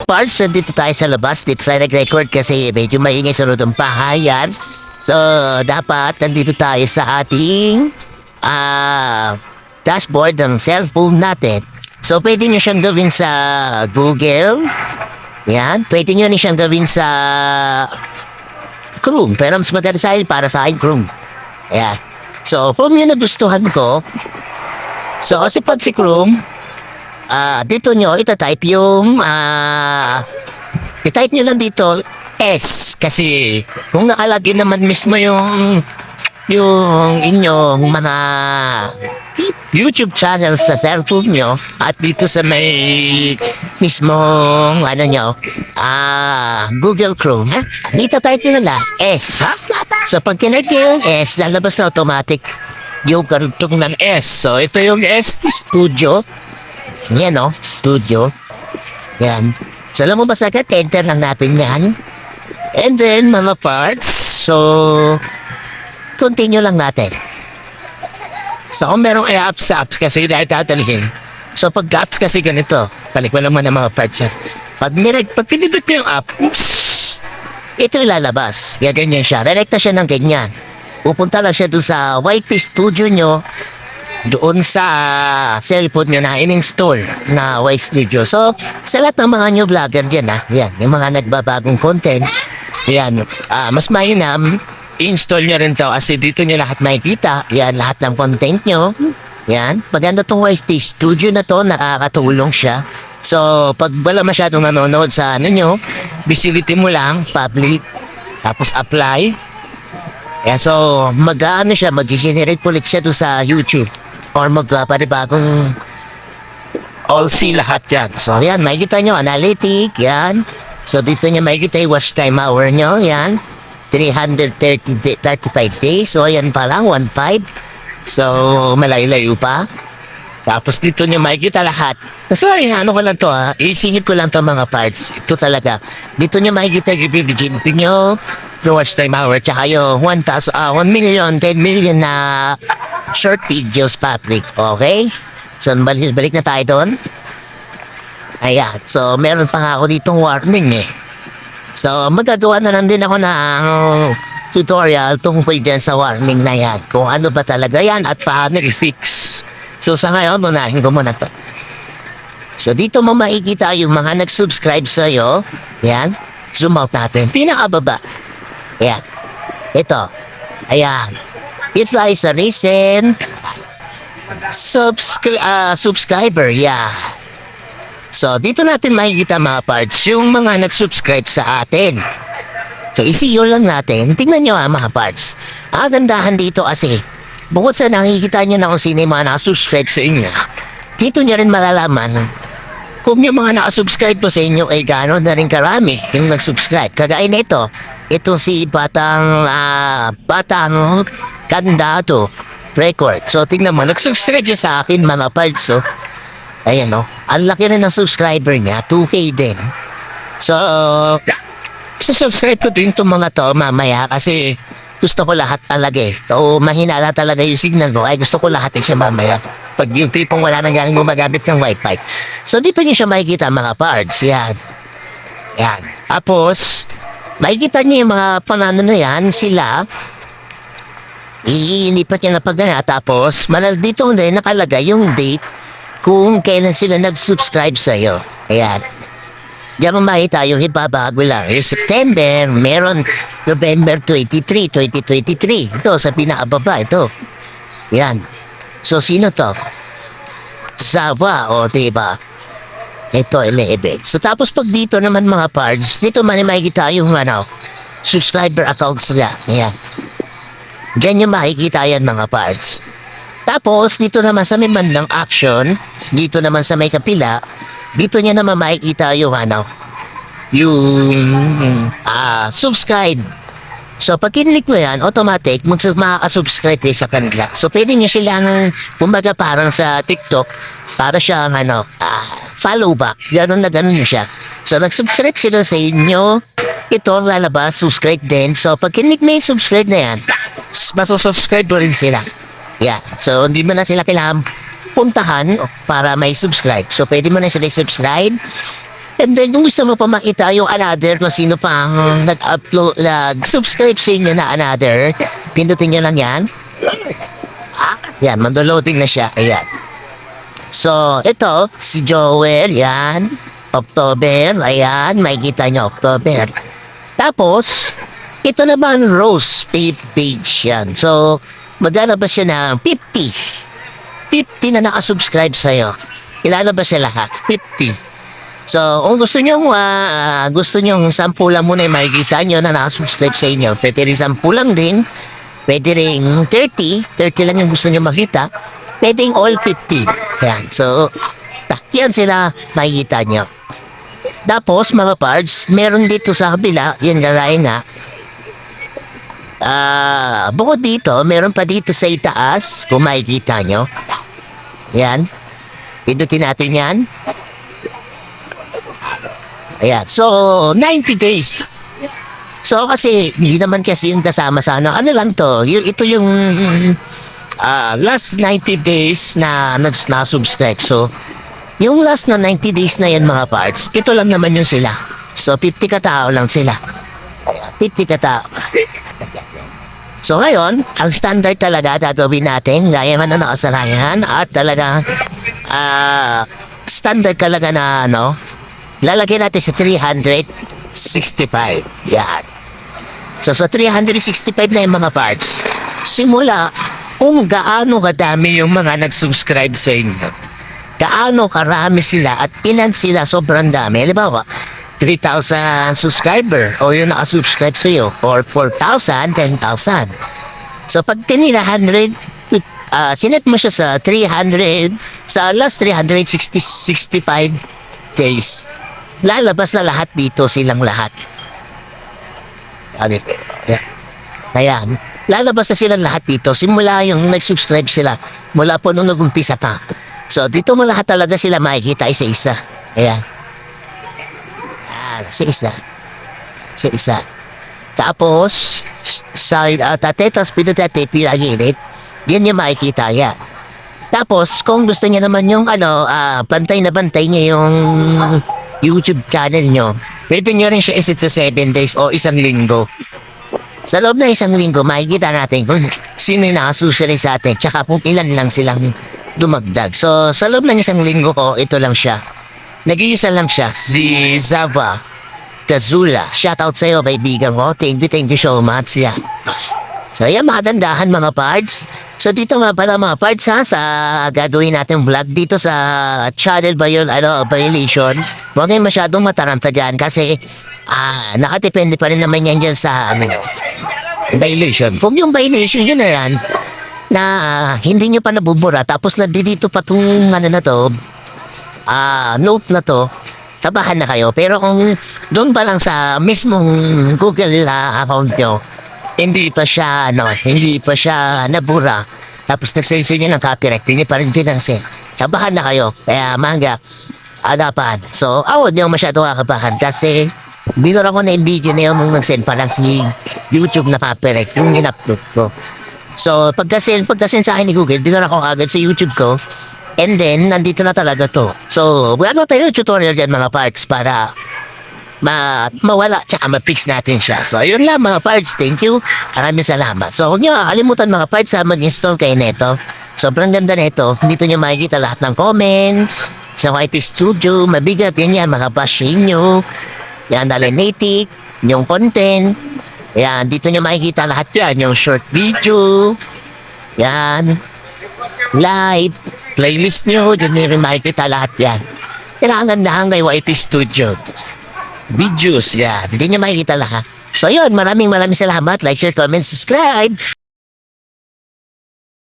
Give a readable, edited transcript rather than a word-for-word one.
parts, dito tayo sa labas. Dito tayo nag-record kasi medyo maingay sa loob ng bahayan. So, dapat nandito tayo sa ating dashboard ng cellphone natin. So, pwede nyo siyang gawin sa Google. Yan. Pwede nyo siyang gawin sa Chrome. Pero mas maganda sa akin, para sa akin, Chrome. Ayan. So, kung yun nagustuhan ko, so, kasi pag si Chrome, dito nyo, itatype yung, itype nyo lang dito, S. Kasi, kung nakalagay naman mismo yung inyong mga YouTube channel sa cellphone nyo, at dito sa may mismong, Google Chrome, dito type nyo lang, S. So, pag kinag nyo yung S, lalabas na automatic yung karugtong ng S. So, ito yung S Studio. Yan o, Studio. Yan. So, alam mo ba sagad, enter lang natin yan. And then, mga parts. So, continue lang natin. So, kung merong apps kasi dahil tatalhin. So, pag apps kasi ganito, balik mo naman ang mga parts yan. Pag pinindot mo yung app, ito ilalabas. Ganyan siya. Rekta siya ng ganyan. Pupunta lang siya doon sa YT Studio nyo, doon sa cellphone nyo na in-install na YT Studio. So, sa lahat ng mga new vlogger dyan, yan, yung mga nagbabagong content, yan, mas mainam, i-install nyo rin to kasi dito nyo lahat makikita, yan, lahat ng content nyo, yan. Maganda tong YT Studio na to, nakakatulong siya. So, pag wala masyadong nanonood sa nyo, visibility mo lang, public, tapos apply. Yan, so, mag-generate ulit siya doon sa YouTube. Or magpapanibagong all see lahat yan. So, yan, makikita nyo, analytic, yan. So, dito nyo makikita yung watch time hour nyo, yan. 335 days. So, yan pa lang, 1.5. So, malayo-layo pa. Tapos dito nyo makikita lahat. So, ano ko lang to isingit ko lang to mga parts. Ito talaga. Dito nyo makikita yung ibibigin nyo yung watch time hour. Tsaka yung 1 million, 10 million na short videos public. Okay? So, balik na tayo doon. Ayan. So, meron pa nga ako ditong warning So, magagawa na lang din ako ng tutorial tungkol dyan sa warning na yan. Kung ano ba talaga yan at paano i-fix. So, sa ngayon, unahin ko muna to. So, dito mo makikita yung mga nag-subscribe sa'yo. Yan. Zoom out natin. Pinakababa. Ayan. Ito. Ayan. Ito ay sa recent subscriber. Yeah. So, dito natin makikita mga parts yung mga nag-subscribe sa atin. So, i-see lang natin. Tingnan nyo mga parts. Gandahan dito kasi bukod sa nakikita nyo na kung sino yung mga nakasubscribe sa inyo, dito nyo rin malalaman kung yung mga nakasubscribe po sa inyo ay gano'n na rin karami yung nag-subscribe. Kagaya na ito si Batang Kandato Record. So, tingnan mo, nag-subscribe siya sa akin mga parts. So, ayan ang laki rin ng subscriber niya, 2K din. So, subscribe ko din itong mga to mamaya kasi gusto ko lahat talaga So, mahinala talaga yung signal ko. Ay, gusto ko lahat siya mamaya. Pag yung tipong wala nang galing gumagamit ng wifi. So, dito niyo siya makikita mga parts. Yan. Yan. Tapos, makikita niyo yung mga panano na yan. Sila, ilipat niya na pagana. Tapos, dito din nakalagay yung date kung kailan sila nag-subscribe sa'yo. Ayan. Diyan mo makita yung ibabago lang. Yung September, meron November 23, 2023. Ito, sa pinakababa, ito. Yan. So, sino to? Zava, diba? Ito, 11. So, tapos pag dito naman mga parts, dito man makikita yung subscriber accounts nila. Yan. Diyan yung makikita yan mga parts. Tapos, dito naman sa may bandang action, dito naman sa may kapila, dito niya naman makikita yung subscribe. So, pag kinlik mo yan, automatic, makakasubscribe kayo sa kanila. So, pwede nyo silang, kumbaga parang sa TikTok, para siyang, follow back. Ganon na ganon nyo siya. So, nag-subscribe sila sa inyo, ito ang lalabas, subscribe din. So, pag kinlik mo yung subscribe na yan, masusubscribe mo rin sila. Yeah. So, hindi mo na sila kailangan puntahan para may subscribe. So, pwede mo na sila subscribe. And then, kung gusto mo pa makita yung another kung sino pa ang nag-upload, nag-subscribe sa inyo na another, pindutin nyo lang yan. Yan, mag-loading na siya. Ayan. So, ito, si Joel, yan. October, ayan, makikita nyo, October. Tapos, ito naman, Rose page yan. So, maglalabas siya ng 50. 50 na nakasubscribe sa'yo. Ilalabas siya lahat. 50. So, kung gusto nyo 10 lang muna yung makikita nyo na nakasubscribe sa inyo. Pwede rin 10 lang din. Pwede rin 30. 30 lang yung gusto nyo makita. Pwede rin all 50. Yan. So, yan sila makikita nyo. Tapos, mga parts, meron dito sa kabila, yan galain nga. Bukod dito, meron pa dito sa itaas, kung makikita nyo. Yan. Pindutin natin yan. Ayan. So, 90 days. So, kasi, hindi naman kasi yung kasama sa ano. Ano lang to? Ito yung last 90 days na na-subscribe. So, yung last na 90 days na yan mga parts, ito lang naman yung sila. So, 50 katao lang sila. 50 katao. So, ngayon, ang standard talaga gagawin natin, gaya man na nakasanayan, at talaga, standard talaga na, ano, lalagyan natin sa 365. Yan. So, sa 365 na yung mga parts, simula kung gaano kadami yung mga nag-subscribe sa inyo. Gaano karami sila at ilan sila sobrang dami. Halimbawa, 3,000 subscriber o yung nakasubscribe sa iyo or 4,000, 10,000. So pag 100, sinet mo siya sa 300, sa last 365 days, lalabas na lahat dito silang lahat. Ayan. Lalabas na silang lahat dito. Simula yung nag-subscribe sila. Mula po nung nag-umpisa pa. So dito mo lahat talaga sila makikita isa-isa. Ayan. Isa-isa. Isa-isa. Tapos, sa tatetas pinatete pinagilid, yan yung makikita yan. Tapos, kung gusto niya naman yung bantay na bantay niya yung YouTube channel nyo, pwede nyo rin siya isit sa 7 days o 1 linggo. Sa loob na 1 linggo, makikita natin kung sino yung nakasusunod sa atin, tsaka kung ilan lang silang dumagdag. So, sa loob ng 1 linggo ko, ito lang siya. Nag-iisa lang siya, si Zava Kazula. Shoutout sa'yo, kaibigan ko. Thank you so much. Yeah. So, yan, makagandahan mga parts. So, dito nga pala mga parts ha, sa gagawin natin vlog dito sa channel violation. Huwag kayong masyadong mataranta dyan kasi nakadepende pa rin naman yan dyan sa violation. Kung yung violation yun na yan, na hindi nyo pa nabubura, tapos dito pa itong note na to, tabahan na kayo. Pero kung doon pa lang sa mismong Google account nyo, hindi pa siya nabura, tapos nagsaysa nyo ng copyright, hindi pa rin pinansin, tabahan na kayo. Kaya manga, adapan. So, awad nyo masyado kakabahan kasi binura ko na yung video na yung nag-send pa lang si YouTube na copyright, yung in-upload ko. So, pagka-send sa akin ni Google, dinala ko agad sa YouTube ko. And then, nandito na talaga to. So, wala tayo tutorial dyan mga parts para mawala tsaka ma-fix natin siya. So, ayun lang mga parts. Thank you. Maraming salamat. So, huwag nyo kalimutan mga parts mag-install kayo neto. Sobrang ganda neto. Dito nyo makikita lahat ng comments. Sa YT Studio, mabigat yun yan. Mga bash nyo. Yan, dalinetic. Yung content. Yan, dito nyo makikita lahat yan. Yung short video. Yan. Live. Playlist nyo. Diyan nyo rin makikita lahat yan. Kailangan na kay YT Studio. Videos, yan. Hindi nyo makikita lahat. So, yun. Maraming salamat. Like, share, comment, subscribe.